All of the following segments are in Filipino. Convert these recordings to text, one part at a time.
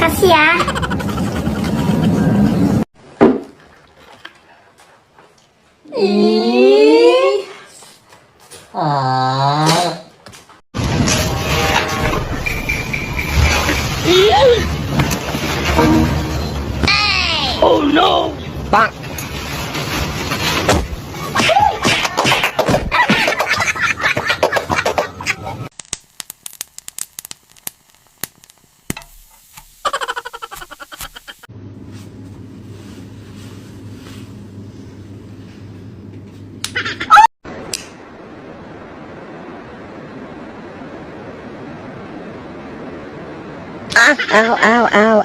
Kasi ah. Oh no! Bang! Ow, ow, ow.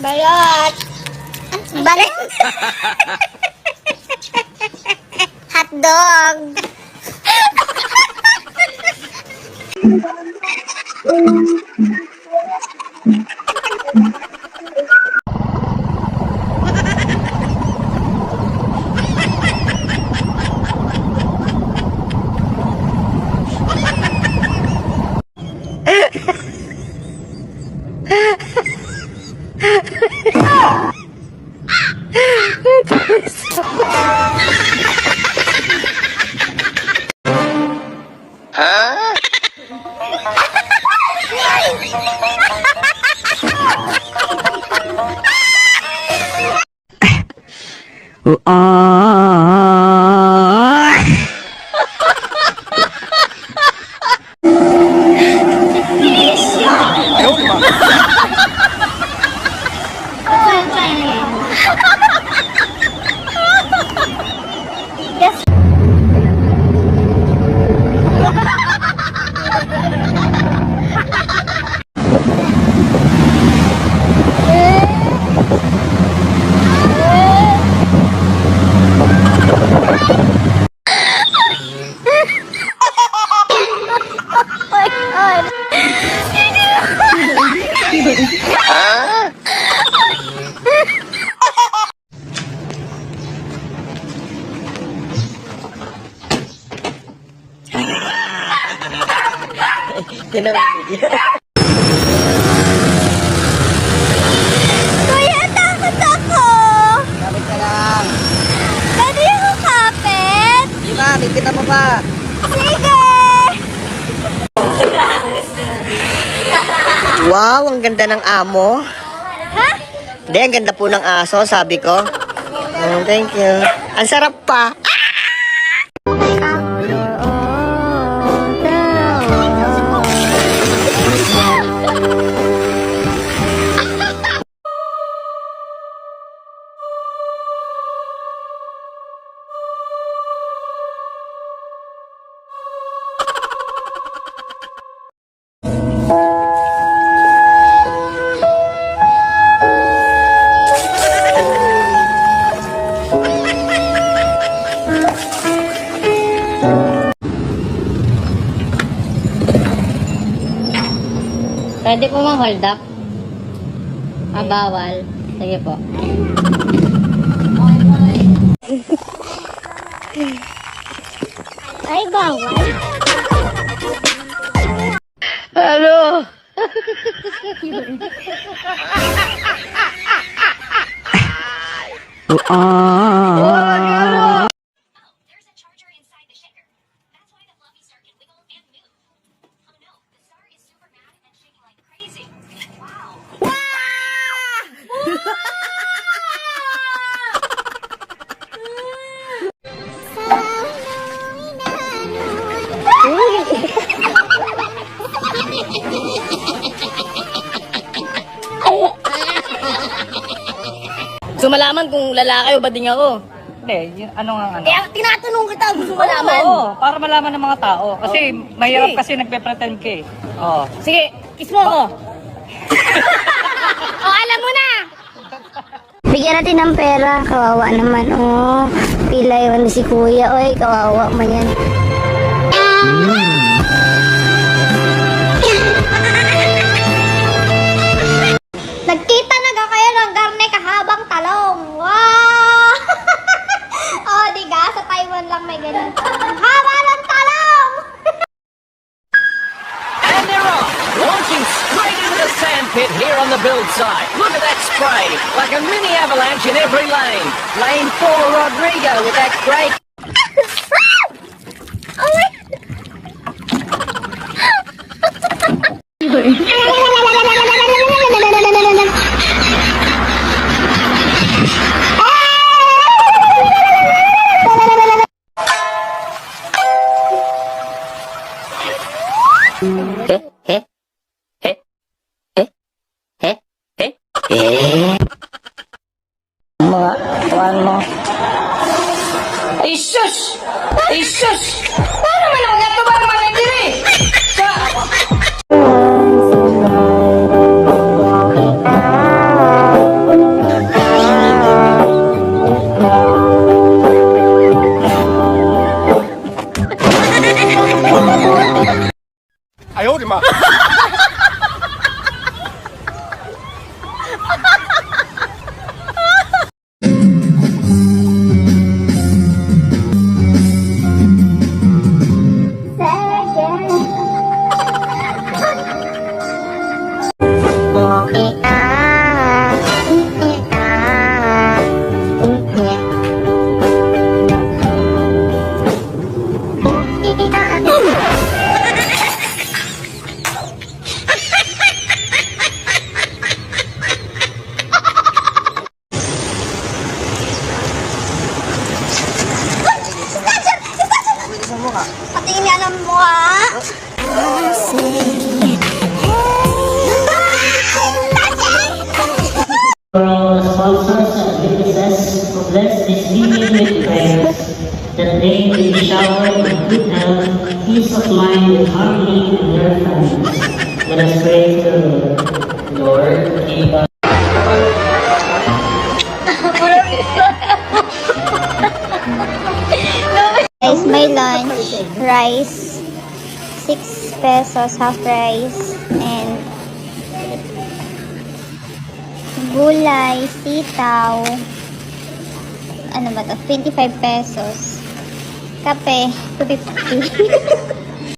Balot. Balot. Hotdog. Huh? Huh? Kuya, takot ako. Kapit ka lang. Pwede ako kapit? Di ba? Kita mo ba? Sige. Wow, ang ganda ng amo. Ha? Hindi, ang ganda po ng aso, sabi ko. Thank you. Ang sarap pa. Pwede po ma-hold up? Bawal. Sige po. Ay, bawal. Hello. Gusto malaman kung lalaki o bading ako. Hindi, ano nga ano. Kaya tinatanong kita, gusto malaman. Oo, para malaman ng mga tao. Kasi mahirap kasi nagpe-pretend ka eh. Oo. Sige, kiss mo ako. Alam mo na. Bigyan natin ng pera. Kawawa naman. Oh, pilay mo si kuya. Oy, kawawa mo yan. Nagkita na ga kayo ng garne kahabang talong. Wow! Oh, diga, sa Taiwan lang may ganun. Haba ng talong! And they're off, launching straight into the sandpit here on the build site. Look at that spray, like a mini avalanche in every lane. Lane 4, Rodrigo with that great... Mga kawan mo. Ay, sus! Ay, sus! Paano man ako gato ba naman ang diri? Patingin niya ng mukha. For all sponsors and businesses, bless this meeting with prayers, that they will be showered with good health, peace of mind, and harmony in their families. Let us pray to the Lord. Keep us. Guys, my lunch, rice, 6 pesos, half rice, and gulay, sitaw, ano ba to, 25 pesos. Kape, 250.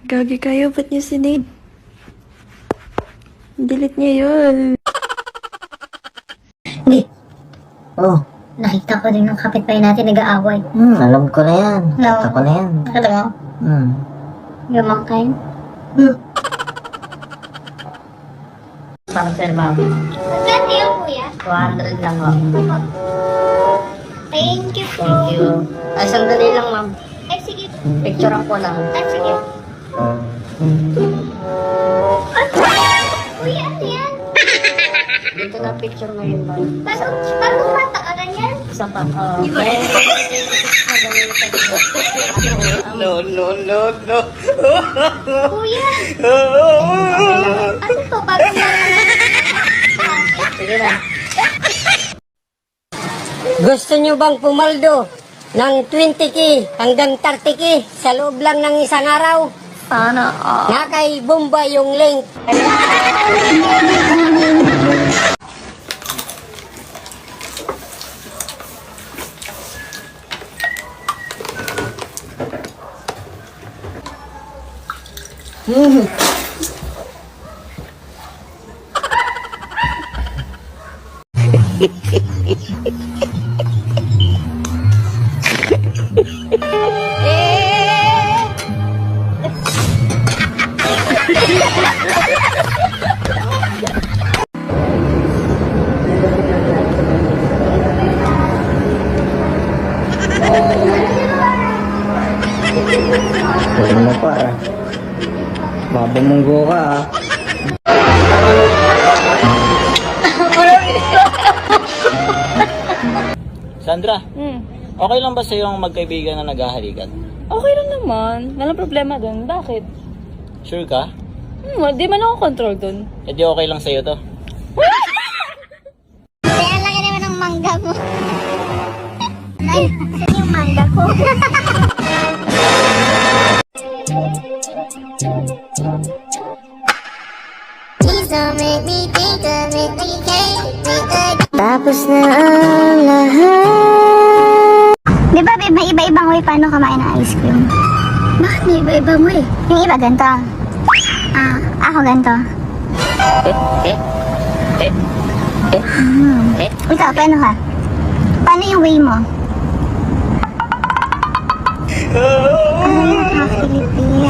Gagi kayo, ba't niyo sinave? Delete niya yun. Oh, Nakita ko din ng kapitbahay natin nag-aaway. alam ko na yan. No. Nakita ko na yan. Alam mo? Gumangkain. Para sir, ma'am. Saan niyo, kuya? 200 lang ako. Thank you po. Thank you. Ay, sandali lang, ma'am. Ay, sige. Picture ako lang. Ay, sige. Kuya, ano yan? Dito na picture ngayon, ma'am. Paano patakaran yan? Isa pa. No. Kuya! Ano to? Parang Sige na. Gusto nyo bang pumaldo ng 20k hanggang 30k sa loob lang ng isang araw? Sana Nakay bomba yung link. Huwag mo pa ah. Babamunggo ka ah. Sandra, okay lang ba sa'yo ang magkaibigan na naghahalikan? Okay lang naman. Walang problema dun. Bakit? Sure ka? Di man ako control dun. E di okay lang sa'yo to. Kaya laki naman ang mangga mo. Ay, saan yung mangga ko? Please don't make me think of it when you came with a... Tapos na ang lahat. Di ba may iba-ibang way paano kumain ng ice cream? Bakit may iba-ibang way? Yung iba ganito. Ako ganito. Ikaw, paano ka? Paano yung way mo? Nakakilipin.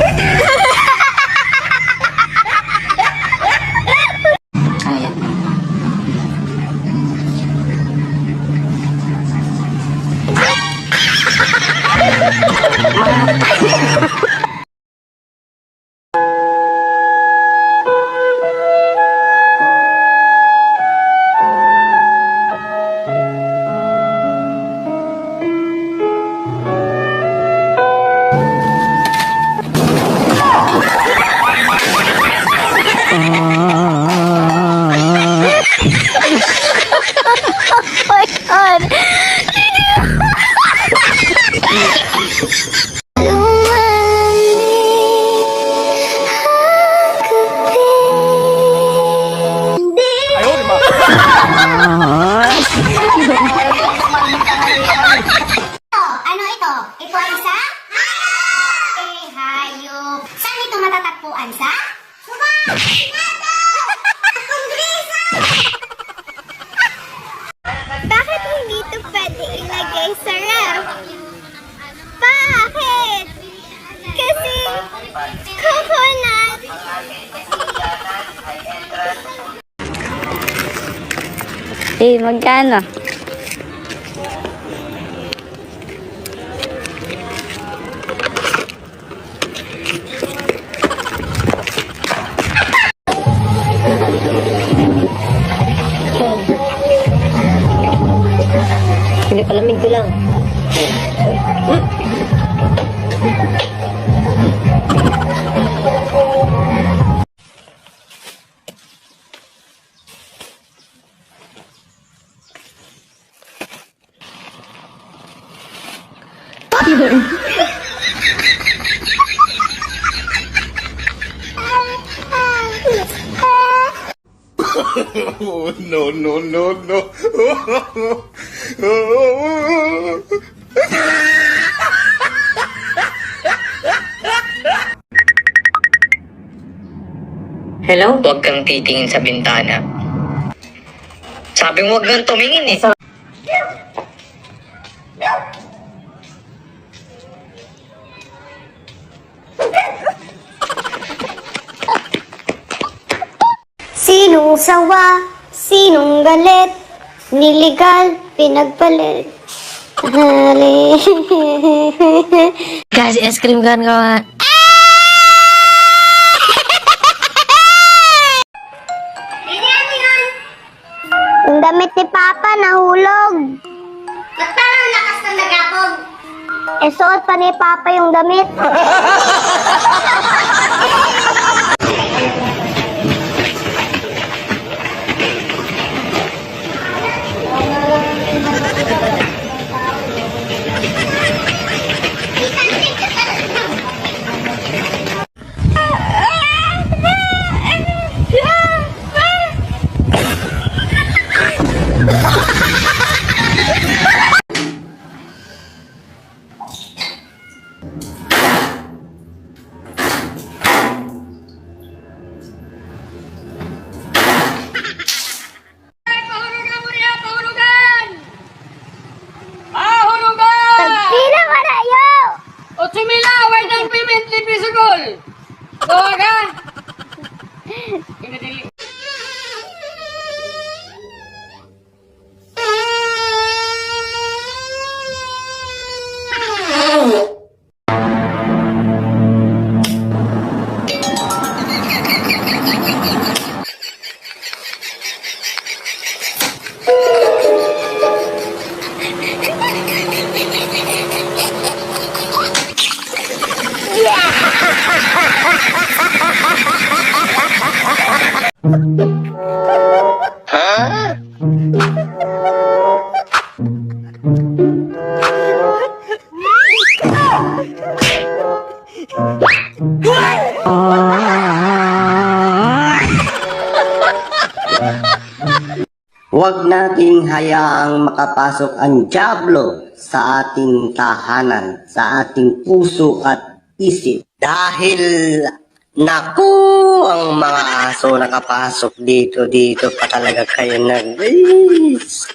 Ano ito? Ito ay isa? Hayop. Saan ito matatagpuan sa? Bakit hindi ito pwede ilagay sa ref? Bakit? Kasi coconut. Magkano? Pinapalamig ko lang. Hello? Huwag kang titingin sa bintana. Sabi mo huwag kang tumingin eh. Sinong sawa? Sinong galit? Niligal, pinagpalit. Guys, ice cream kan kawan. Ang damit ni Papa nahulog. Ba't parang lakas ng nagapog? Suot pa ni Papa yung damit. Tagpila ka na yo! 8,000, away ng payment, libre sugol. Gawa ka? Huwag nating hayaang makapasok ang dyablo sa ating tahanan, sa ating puso at isip. Dahil, naku, ang mga aso nakapasok dito pa talaga kayo nag-is.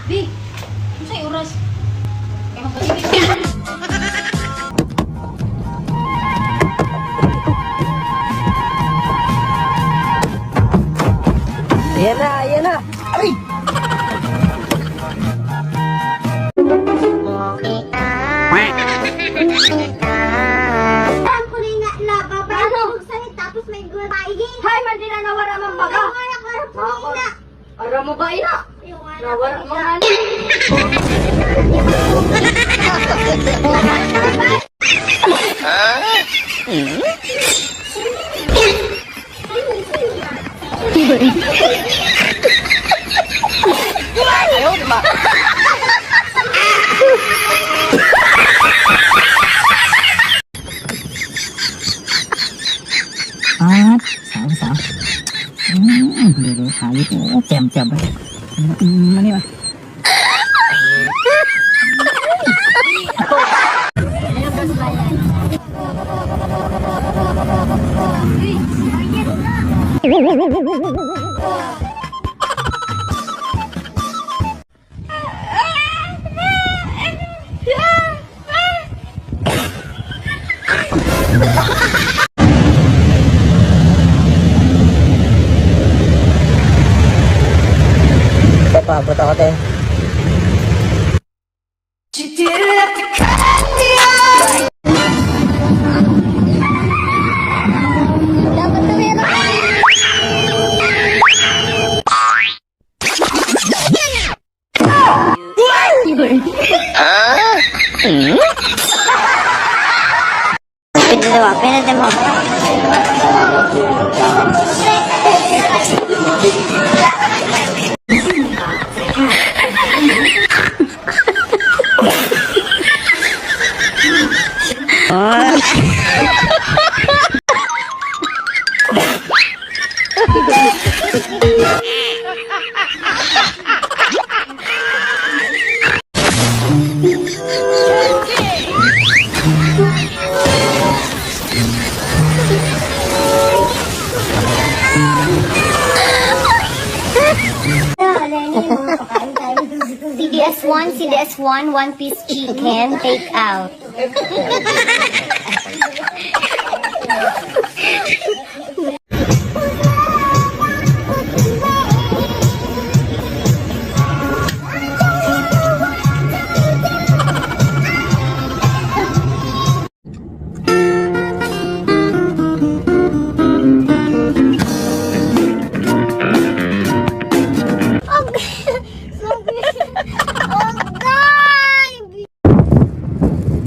Bi, ano sa'yo oras? Kaya magpagiging. Ayan na, ayan na. Ay! Ang kulay nga laba, pero magsalit tapos may gulay. Hay, man din na nawara mang baga. Ara mo ba ina? Nawara mo nga ni. Ayaw, di ba? Sao? Dulu kali tu jam-jam. Mana ni? Paabot ako, te. Pinadala mo. CDS1, one-piece chicken, take out.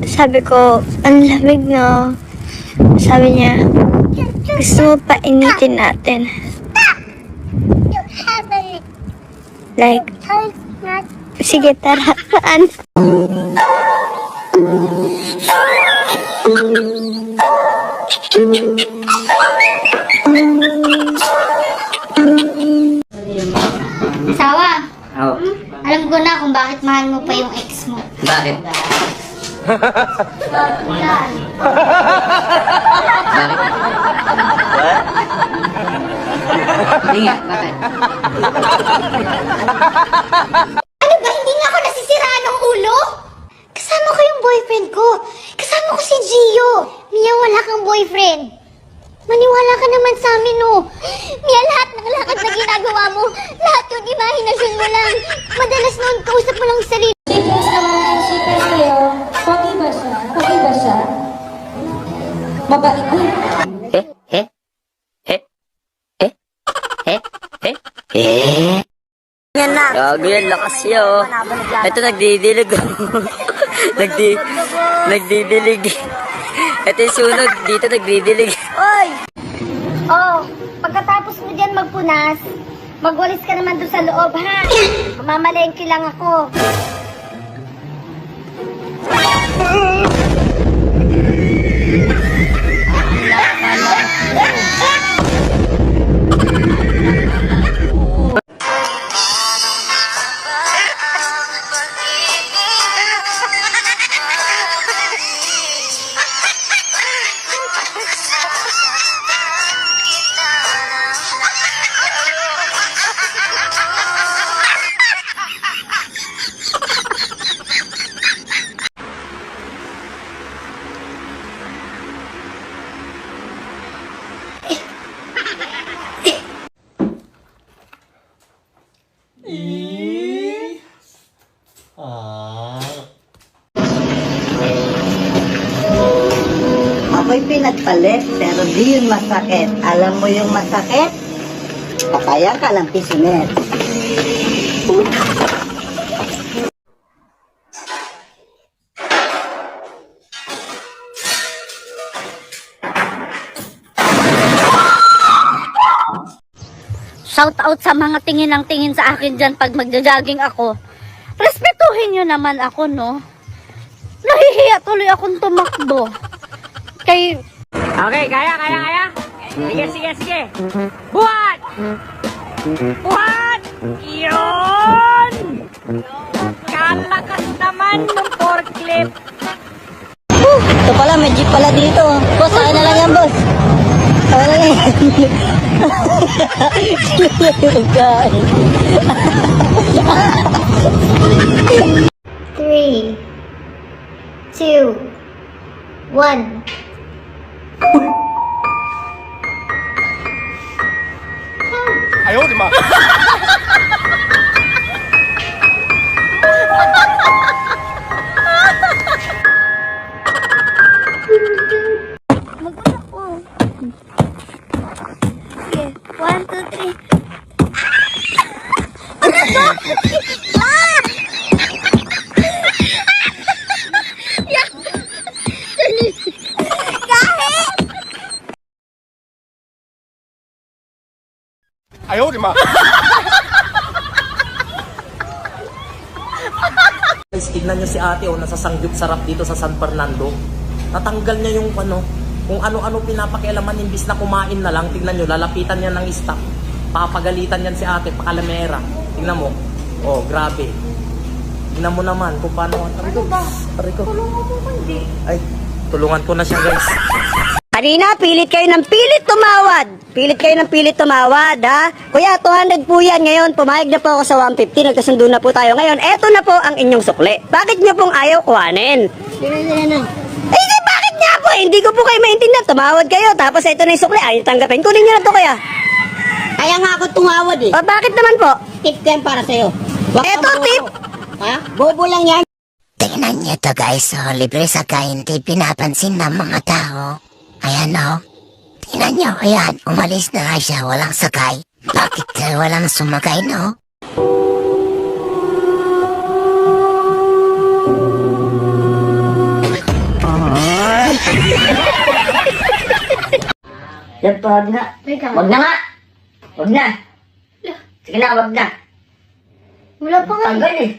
Sabi ko, ang lamig no. Sabi niya, gusto mo pa initin natin. Like, sige tara, saan? Sawa, Oh, alam ko na kung bakit mahal mo pa yung ex mo. bakit? Yan. Bakit? Hindi nga, bakit? Ano ba, hindi nga ako nasisiraan ng ulo? Kasama ko yung boyfriend ko. Kasama ko si Gio. Mia, wala kang boyfriend. Maniwala ka naman sa amin, oh. Mia, lahat ng lakad na ginagawa mo, lahat yung imahinasyon mo lang. Madalas noon, kausap mo lang yung sarili. Shapers naman, shapers kayo. Pogi ba siya? Pogi ba siya? Mabait. Yan na. Gago yan, lakas niya, oh. Ito, nagdidilig. Nagdidilig. Ito yung sunod, dito nagdidilig. Oy! Oh, pagkatapos mo dyan magpunas, magwalis ka naman doon sa loob, ha? Mamalengke lang ako. Ako'y pinagpalit, pero di yun masakit. Alam mo yung masakit? Papaya ka ng pisinet. Shout out sa mga tingin ng tingin sa akin dyan pag magja-jogging ako. Respetuhin nyo naman ako, no? Nahihiya tuloy akong tumakbo. Kay... Okay, kaya. Sige. Buhat! Yun! Kalakas naman ng forklift. Ito pala, may jeep pala dito. Boss, saan na lang yan, boss? Saan na lang yan? 3, 2, 1. Magulat ko. Sige, 1, 2, 3. Guys, tignan nyo si ate, oh, nasa sangyup sarap dito sa San Fernando. Natanggal niya yung kung ano-ano pinapakialaman, imbis na kumain na lang. Tignan nyo, lalapitan niya ng staff. Papagalitan yan si ate, pakalamera. Tignan mo. Oh, grabe. Tignan mo naman kung paano. Ano ba? Tulungan mo ko hindi. Ay, tulungan ko na siya, guys. Kanina, pilit kayo ng pilit tumawad. Ha? Kuya, 200 po yan ngayon. Pumayag na po ako sa 150. Nagkasundo na po tayo ngayon. Eto na po ang inyong sukli. Bakit niyo pong ayaw kuhanin? Eh, bakit nga po? Hindi ko po kayo maintindihan. Tumawad kayo. Tapos ito na yung sukli. Ayaw tanggapin. Kunin niyo na to, kuya. Kaya nga ako tumawad eh. O, bakit naman po? Tip yan para sa'yo. Eto, tip. Ha? Bobo lang yan. Tingnan niyo to guys, oh, libre sakay, hindi pinapansin ng mga tao. Ayan oh, tingnan niyo, ayan, umalis na nga siya, walang sakay. Bakit walang sumakay, no? Yan po, wag na. Wag na nga. Wag na. Sige na, wag na. Wala pa nga. Tanggal eh.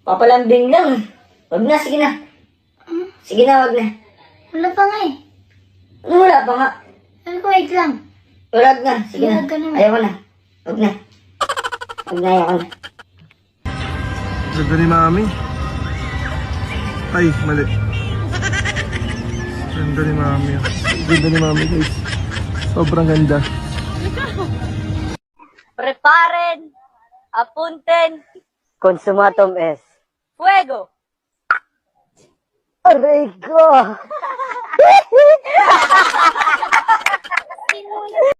Papalambing lang. Wag na, sige na. Sige na, wag na. Wala pa nga eh. Ano wala pa nga? Ano ko, wait lang. Wala na, sige na. Wag ka naman. Ayaw ko na. Wag na. Wag na, ayaw ko na. Ganda ni Mami. Ay, mali. Ganda ni Mami. Ganda ni Mami guys. Sobrang ganda. Preparen, apunten, Consumatum es. fuego! Aray ko!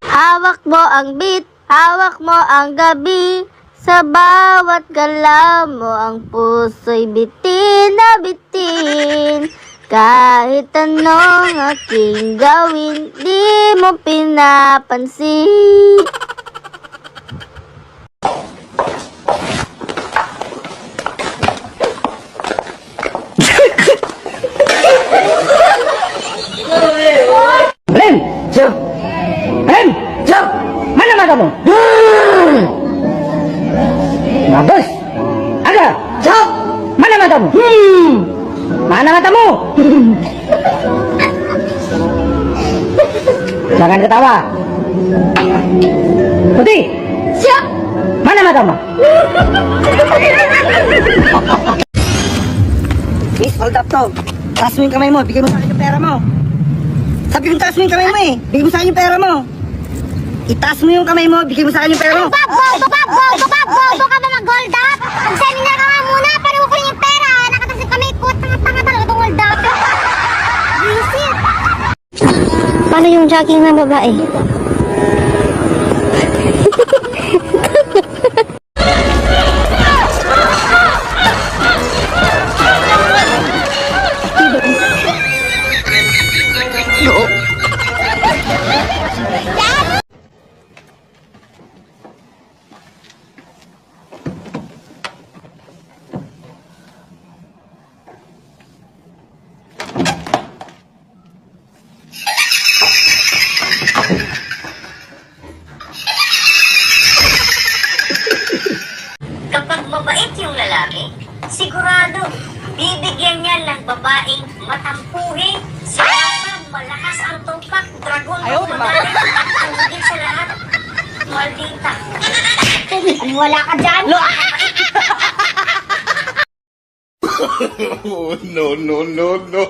Hawak mo ang beat, hawak mo ang gabi. Sa bawat galaw mo ang puso'y bitin na bitin. Kahit anong aking gawin, di mo pinapansin. Lem! Jump! Lem! Jump! Mana mata mo? Bagus! Aga! Jump! Mana mata mo? Mana mata mo? Jangan ketawa. Putih! Siap! Mana mata mo? Miss, hold up to. Taas mo yung kamay mo, bigay mo sa akin yung pera mo. Sabi ko, taas mo yung kamay mo eh. Bigay mo sa akin yung pera mo. Itaas mo yung kamay mo, bigay mo sa akin yung pera mo. Bobo ka ba mag-hold up? Mag-seminar ka nga muna, pareho ko yung pera. Nakatas yung kamay ko, tanga-tanga talaga itong hold up. Visit! Paano yung jogging na babae? Kapag mabait yung lalaki, sigurado, bibigyan niya ng babaeng matampuhin, sinasang, malakas ang tumpak, dragon, magaling, ang higit sa lahat, maldita. Wala ka dyan? No, no, no, no.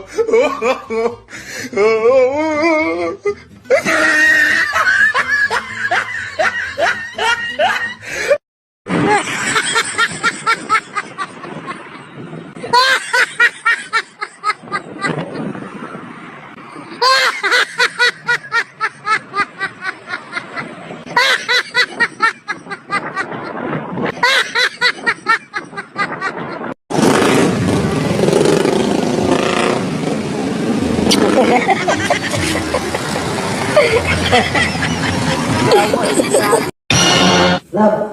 Love.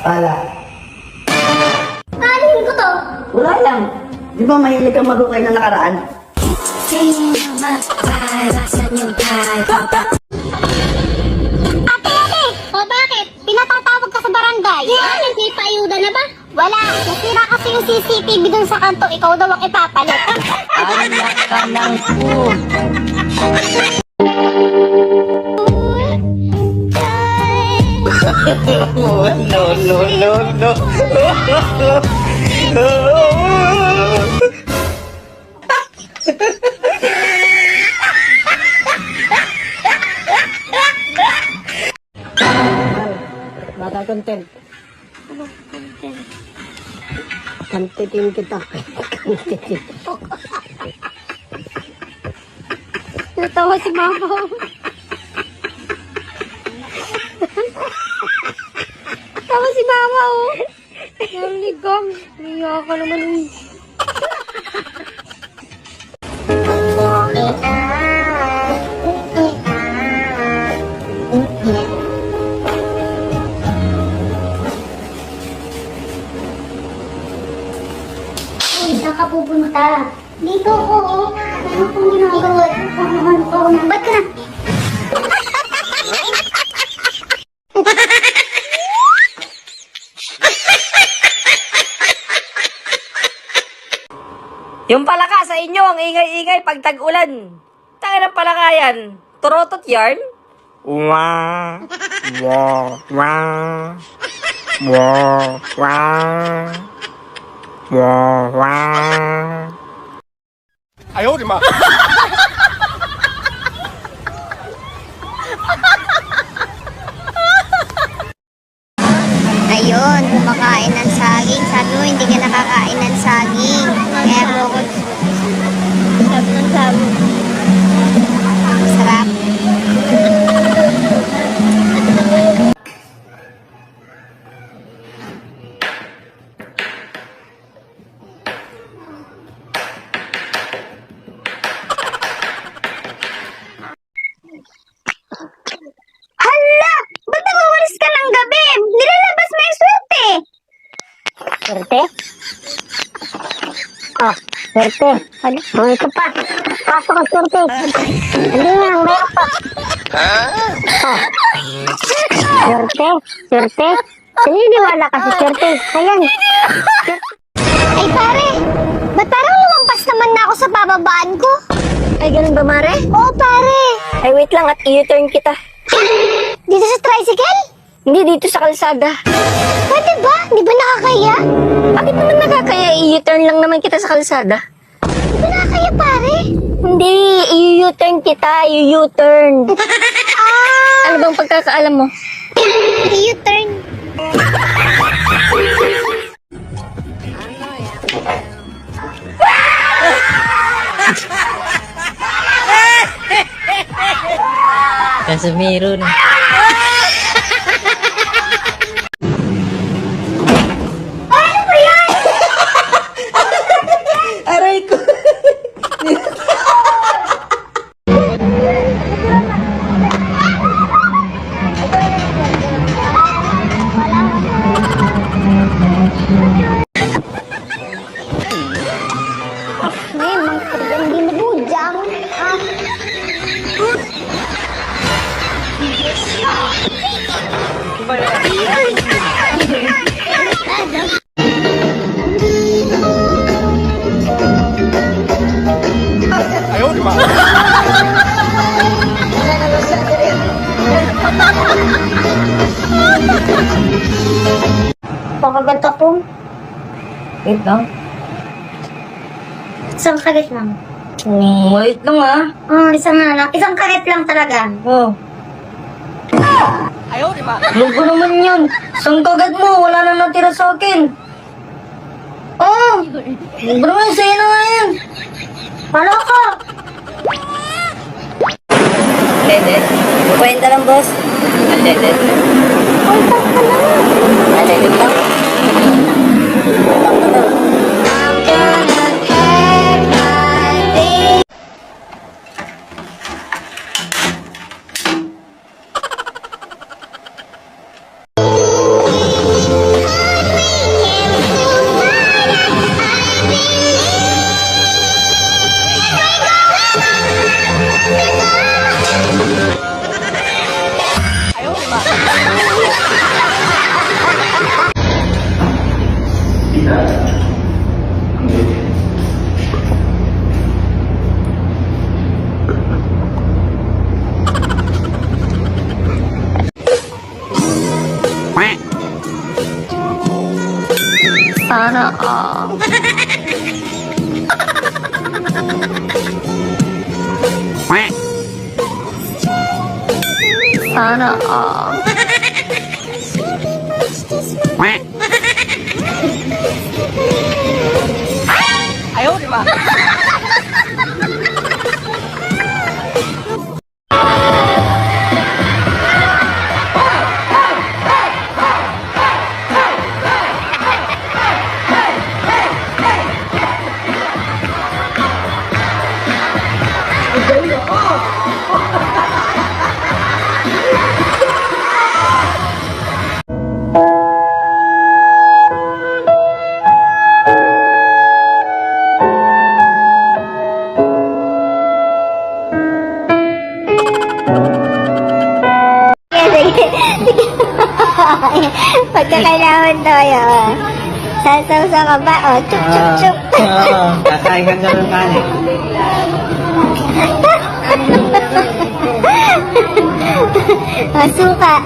Pala. Alin ko to? Wala lang. Di ba mahilig kang magukay na nakaraan? Ate! O bakit? Pinatatawag ka sa barangay. May paayuda na ba? Wala. Nasira kasi yung CCTV dun sa kanto. Ikaw daw ang ipapalit. Anak ka ng No, no, no, no. Bata content. Kantitin kita. Kantitin. Natawa si mama. Tawa si mama, oh. Naligang. Niya ka naman. Saan ka pupunta? Dito ko. Ano kong ginagawa? Ano ko? Ba't ka na? Yung palaka sa inyo, ang ingay-ingay pag tag-ulan. Tangin ng palakayan. Turotot yarn? Wah, wah, wah, wah, wah, wah, wah. 哎呦我的妈！ kumakain ng saging. Sabi mo, hindi ka nakakain ng saging. Kaya mo ako... Sabi ng sabi. Sarap. Hala! Ba't nagwawalis ka ng gabi? Nilalabas mo yung swerte. Swerte? Oh, swerte. Hala, oh, ito pa. Pasok ang swerte. Hindi nga, meron pa. Oh. Swerte, swerte. Naniniwala ka sa swerte. Ayan. Ay pare, ba't parang lumampas naman na ako sa bababaan ko? Ay, ganun ba, Mare? Oo, pare. Ay, wait lang at i-turn kita. Dito sa tricycle? Hindi, dito sa kalsada. Pwede ba? Di ba nakakaya? Bakit naman nakakaya? I-turn lang naman kita sa kalsada. Di ba nakakaya, pare? Hindi, i-turn kita. I-turn. Ano bang pagkakaalam mo? I-turn. Casemiro na. Ano ba yan? Aray ko. Memang hindi mabudang. Ayaw, di ba? Pakaganto po. Wait lang. Isang karet lang. Wait lang ah. Isang lang. Isang karet lang talaga. Oh. Ayaw, di ba? Lugo naman yun. Isang kagat mo, wala na natira sa akin. Oh! Lugo naman, sa'yo na nga yan. Palo ko. Dede. Kwenta lang, boss. Dede. Kontak ka lang. Dede lang. Sana all. Sana all. Ayaw, di ba? Pagka kailangan tayo, sasaw-saw ka ba? O, chuk, chuk, chuk. Kakain ka na ng kanin. O, suka.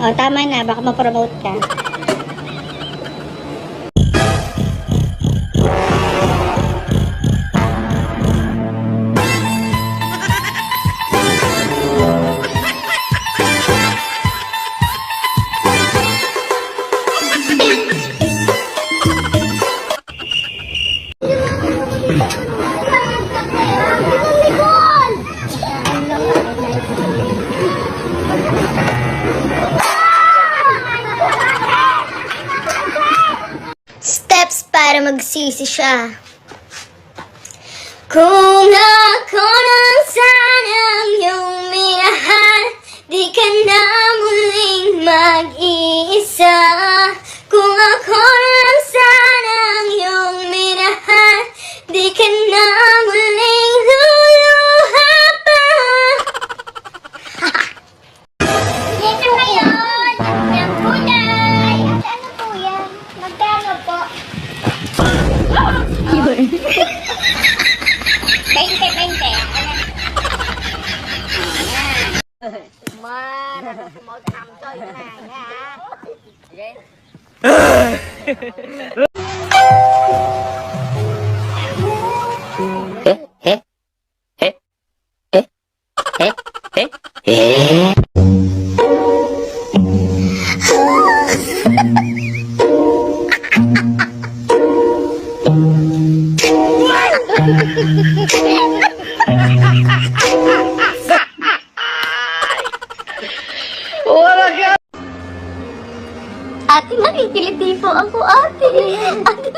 O, tama na. Baka ma-promote ka. Steps para magsisi siya. Kung ako nang sanang iyong minahal, di ka na muling mag-iisa. Kung ako nang sanang iyong minahal, di ka na muling luluha pa. Dito ngayon, ng kulay. Ano po yan? Magkano po? 'Ate, nakikiliti po ako, ate. Ate,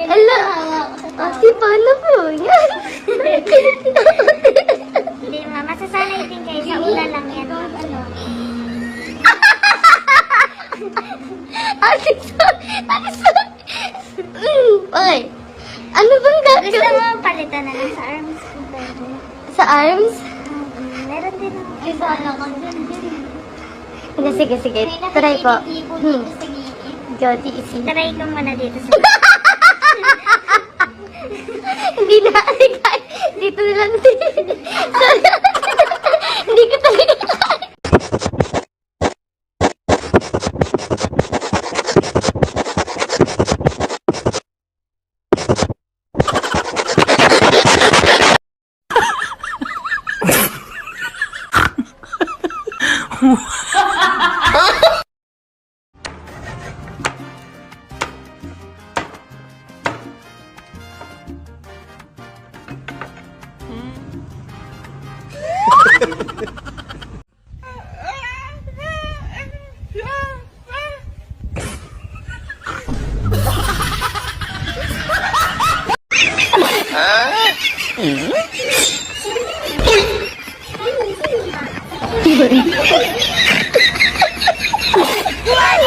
Ala, ate, paano po yan? Hindi, ma. Masasanay din kayo. Sa una lang yan. Ate, sorry. Oy, ano bang gagawin? Gusto mo palitan na lang sa arms ko. Sa arms? Meron din ako. Isa ano ko din. Sige. Try po. Jody, isi. Try ko muna dito sa... Hindi na. Dito na lang. Hindi ko talaga.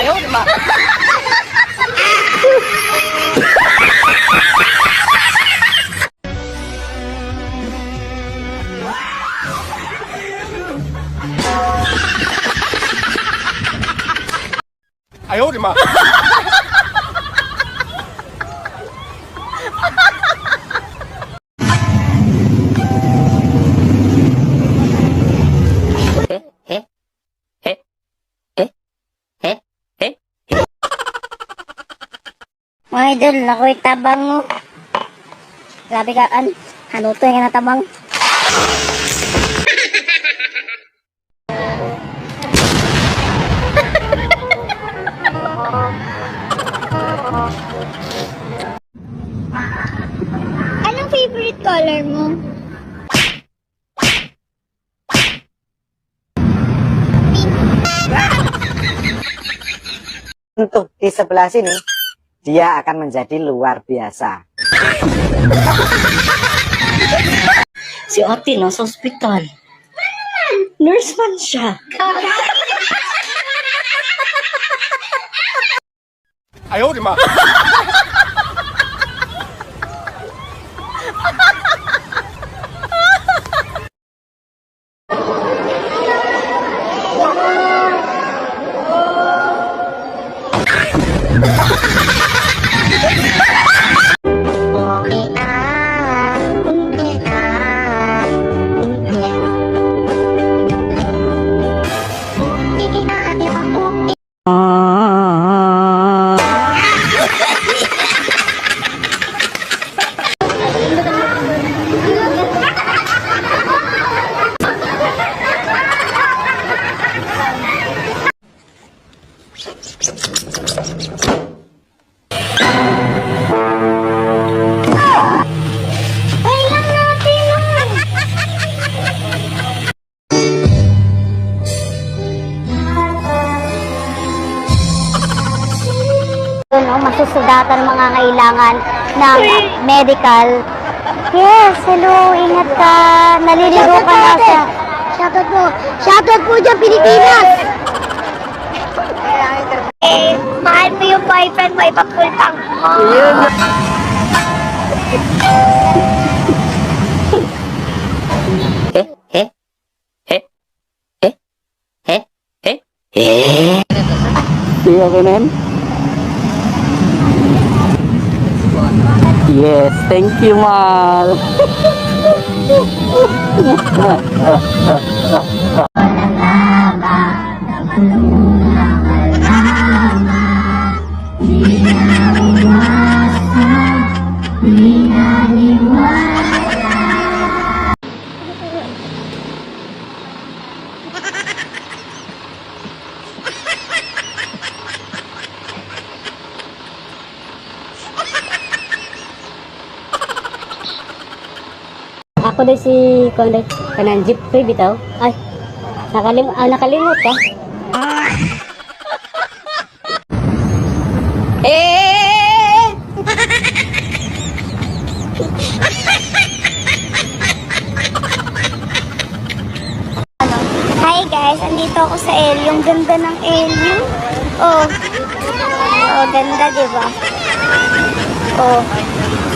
Ayaw, di ba? Ayaw, di ba? Mga idol, ako'y tabang mo. Grabe ka, hanutoy ka na tabang. Anong favorite color mo? Untuk di sebelah sini, dia akan menjadi luar biasa. Si Ate nasa ospital. Nurse man siya. Ayaw, di ba? sa lahat ng mga kailangan ng medical. Yes, hello, ingat ka. Naliligo ka na sa... Shoutout po. Shoutout po dyan, Pilipinas. Mahal mo yung boyfriend mo, ipapultang mo. Okay na yan? Yes, thank you, Mal. Ako din si kanang jeep pre bitaw. Ay, nakalimot ka. Hi guys, andito ako sa Elio. Yung ganda ng Elio. Oh. Oh, ganda, diba? Oh.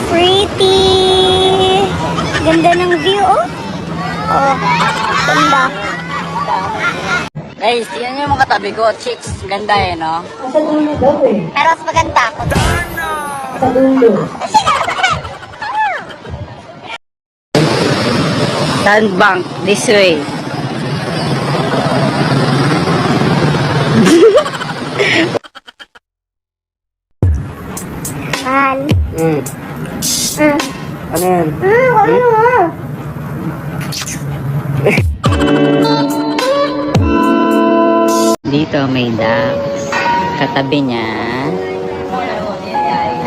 Pretty. Ganda ng view, oh. Oh, ganda. Guys, yan yung mga katabi ko. Chicks, ganda eh, no? Pero mas maganda ako. Sandbank, this way. Mahal. Ano yan? Dito may ducks. Katabi niya.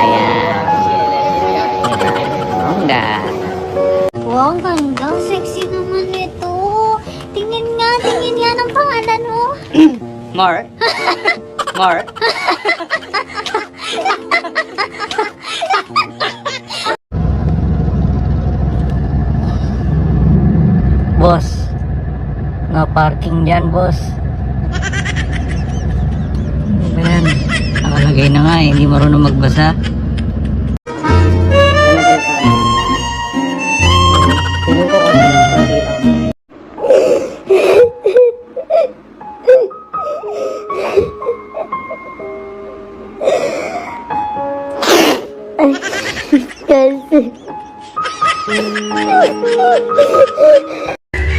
Ayan. Diba? Bongga. Wow, ang ganda. Sexy naman ito. Tingin nga ng pangalan mo. More? More? Boss, nga parking dyan, boss. Ayan, nakalagay na nga eh, hindi marunong magbasa.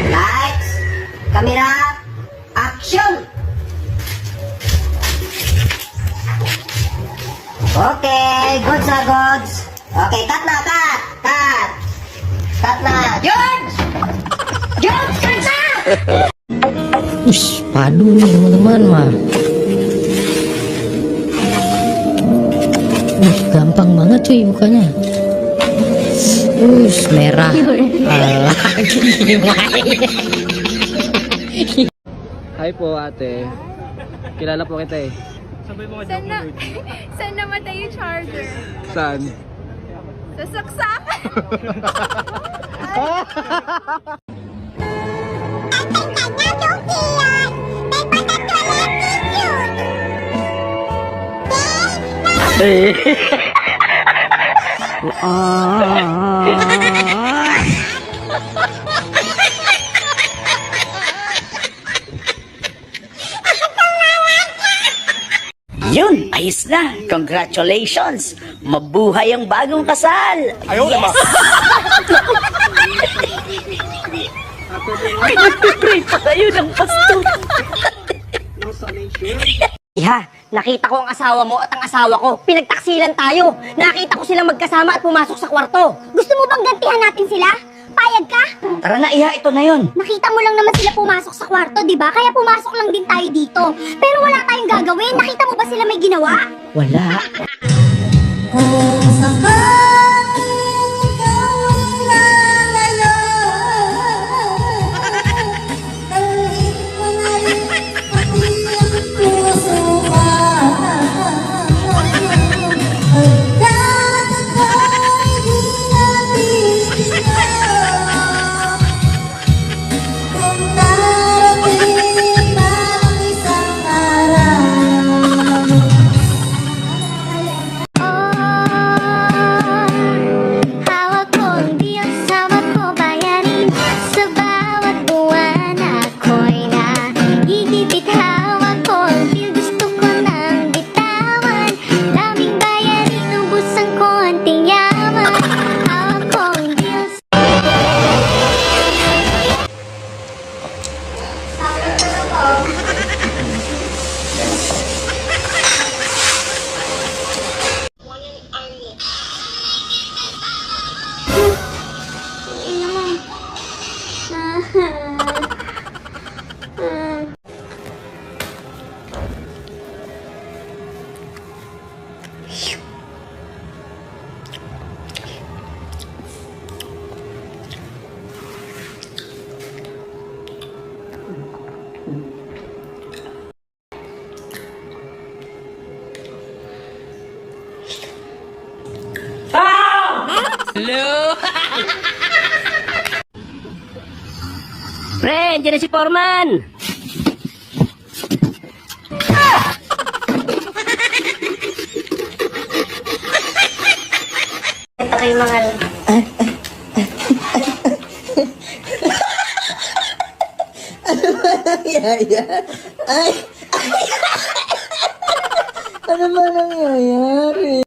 Lights, camera, action! Okay, goods na goods. Okay, cut na, cut! Cut! Cut na! George! George, cut na! Ush, padu nih teman-teman mah. Gampang banget cuy bukanya. Merah. Hi po, ate. Kilala po kita eh. Saan namatay yung charger? Saan? Sa saksakan! Yun, ayos na. Congratulations. Mabuhay ang bagong kasal. Ayaw naman. Pinagpipray pa kayo ng pastor. Iha, nakita ko ang asawa mo at ang asawa ko. Pinagtaksilan tayo. Nakita ko silang magkasama at pumasok sa kwarto. Gusto mo bang gantihan natin sila? Payag ka? Tara na, Iha, ito na yun. Nakita mo lang naman sila pumasok sa kwarto, di ba? Kaya pumasok lang din tayo dito. Pero wala tayong gagawin. Nakita mo ba sila may ginawa? Wala. Hello? Pre, dyan na si Foreman. Ito kayo mga... Ano ba nangyayari? Ay! Ano ba nangyayari?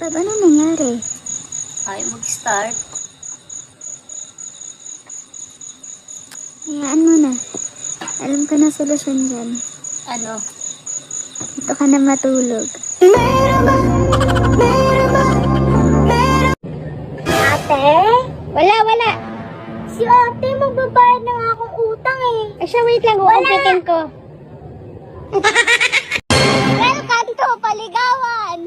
Baba, ano nangyari? Ay, mag-start. Hayaan mo na. Alam ko na solusyon dyan. Ano? Dito ka na matulog. Ate? Wala. Si ate magbabayad ng akong utang eh. Eh siya, wait lang. Uumpitin ko. Welcome to Paligawan!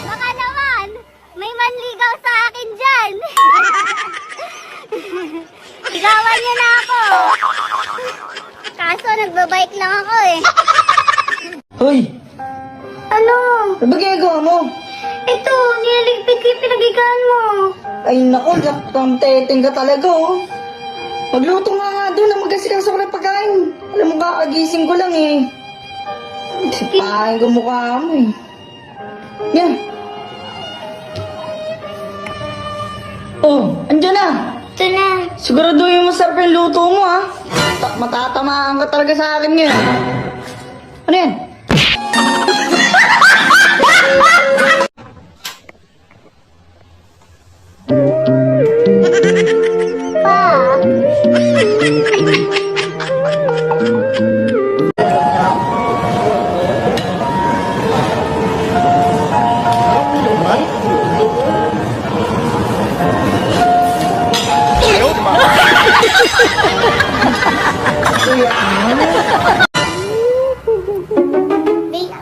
Baka naman, may manligaw sa akin dyan. Ligawan niyo na ako. Kaso nagbabike lang ako eh. Hoy! Ano? Ano ba ginagawa mo? Ito, nilaligpit ko yung pinagigaan mo. Ay naku, laktang teteng ka talaga oh. Magluto nga doon na magkasikaso ko ng pagkain. Alam mo, kakagising ko lang eh. Pakain ko mukha mo eh. Yan. Oh, andyan na. Ito na. Siguraduhin mo sarap yung luto mo ha. Matatamaan ka talaga sa akin ngayon. Ano yan?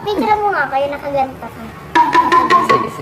Picture mo nga kayo, nakaganta ka. Sige.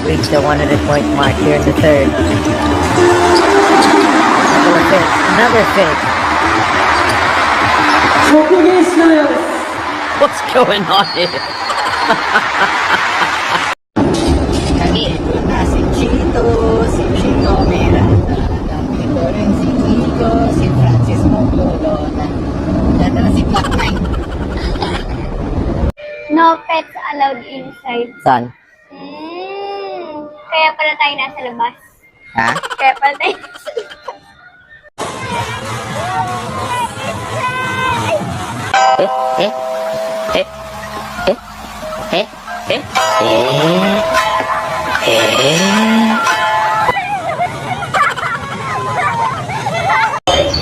Reach the 100-point mark here in the third. Another fifth. What's going on here? Si Chito Miranda, dito rin si Kiko, si Francis Mocolona, dito si Black Knight. No pets allowed inside. Saan? Kaya pala tayo nasa labas. Ha? Kaya pala tayo nasa labas. Eh?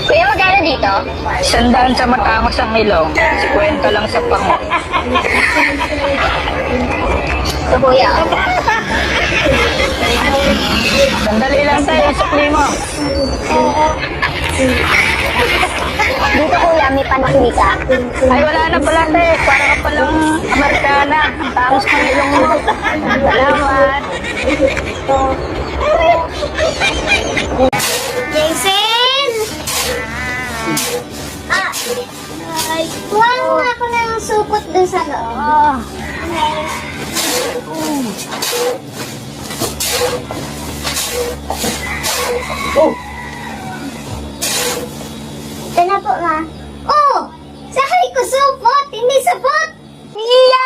Kuya, magkano dito? 100 sa matangos ang ilong, 50 lang sa pango. So, kuya. Sandali lang tayo sa mo. Dito kuya, may panakli ka. Ay, wala na pala, te. Para ka palang Amerikana. Ang tangos ng ilong mo. Salamat. Jason! Ay, kuha mo nga ako ng supot dun sa loob. Ito na po, ma. Oh! Sakay ko supot, hindi supot! Iya!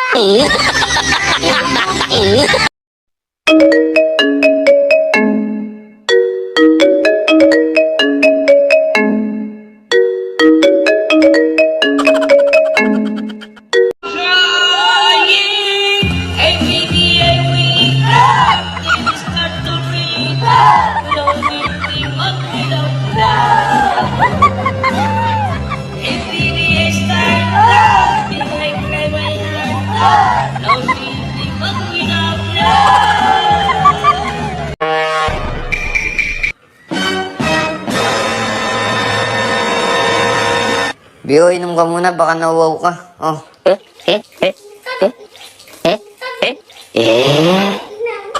Bio, inom ka muna, baka nauwaw ka. Oh.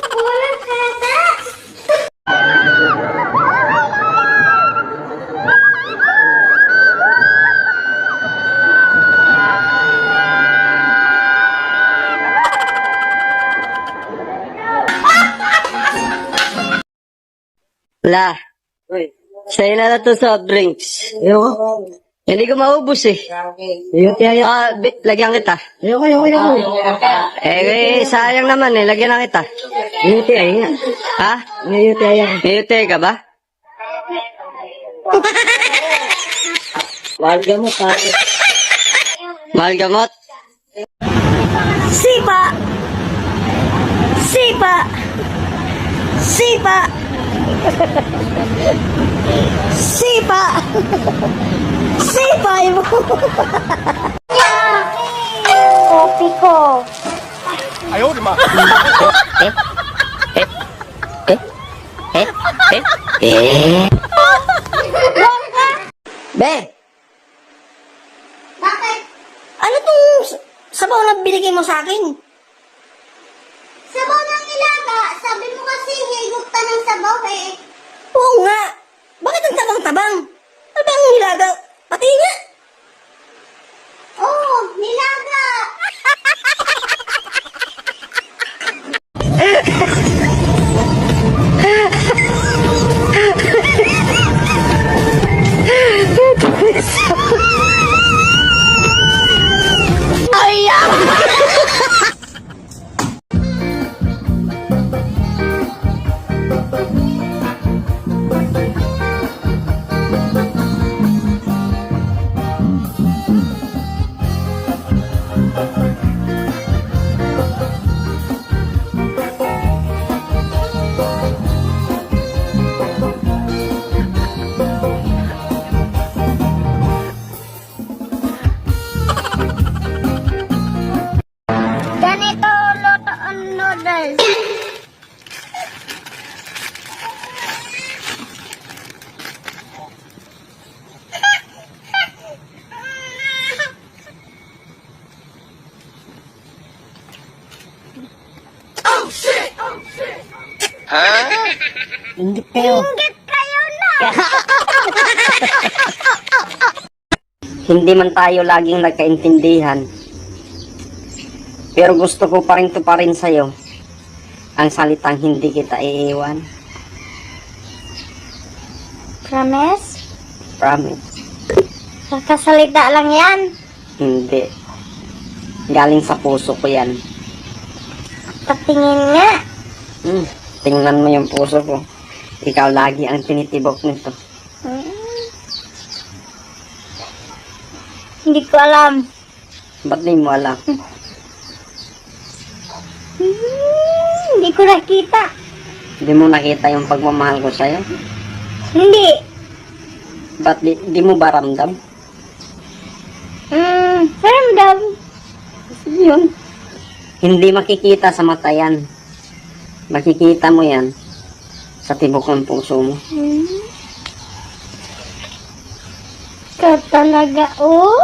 Walang kata! La. Sa'yo na na to soft drinks. Ayoko. Hindi ko maubos eh. Ayoko tayo. Lagyan kita. Ayoko. Sayang naman eh. Lagyan na kita. Ayoko tayo nga. Ha? Ayoko tayo ka ba? Mahal gamot ha. Mahal gamot. Sipa! Sipa! Sipa! Sipa! Sipa mo! Kopi ko. 哎呦我的妈！ Be! Bakit? Ano tong sabaw na binigay mo sa akin? Sabaw ng nilaga. Sabi mo kasi higop ka ng sabaw eh. Oo nga. Bakit ang tabang-tabang? Ano ba ang nilaga? Pati nga. Oh, nilaga. Ganito luto ang noodles. Hindi kayo. Inggit kayo na. Hindi man tayo laging nagkaintindihan. Pero gusto ko pa rin tuparin sa'yo ang salitang hindi kita iiwan. Promise? Promise. Kakasalita lang yan. Hindi. Galing sa puso ko yan. Patingin nga. Tingnan mo yung puso ko. Ikaw lagi ang tinitibok nito. Hindi ko alam. Ba't di mo alam? Hindi ko nakita. Hindi mo nakita yung pagmamahal ko sa'yo? Hindi. Ba't di mo ba ramdam? Ramdam. Yun. Hindi makikita sa mata yan. Makikita mo yan sa tibok ng puso mo. Ka talaga, oh.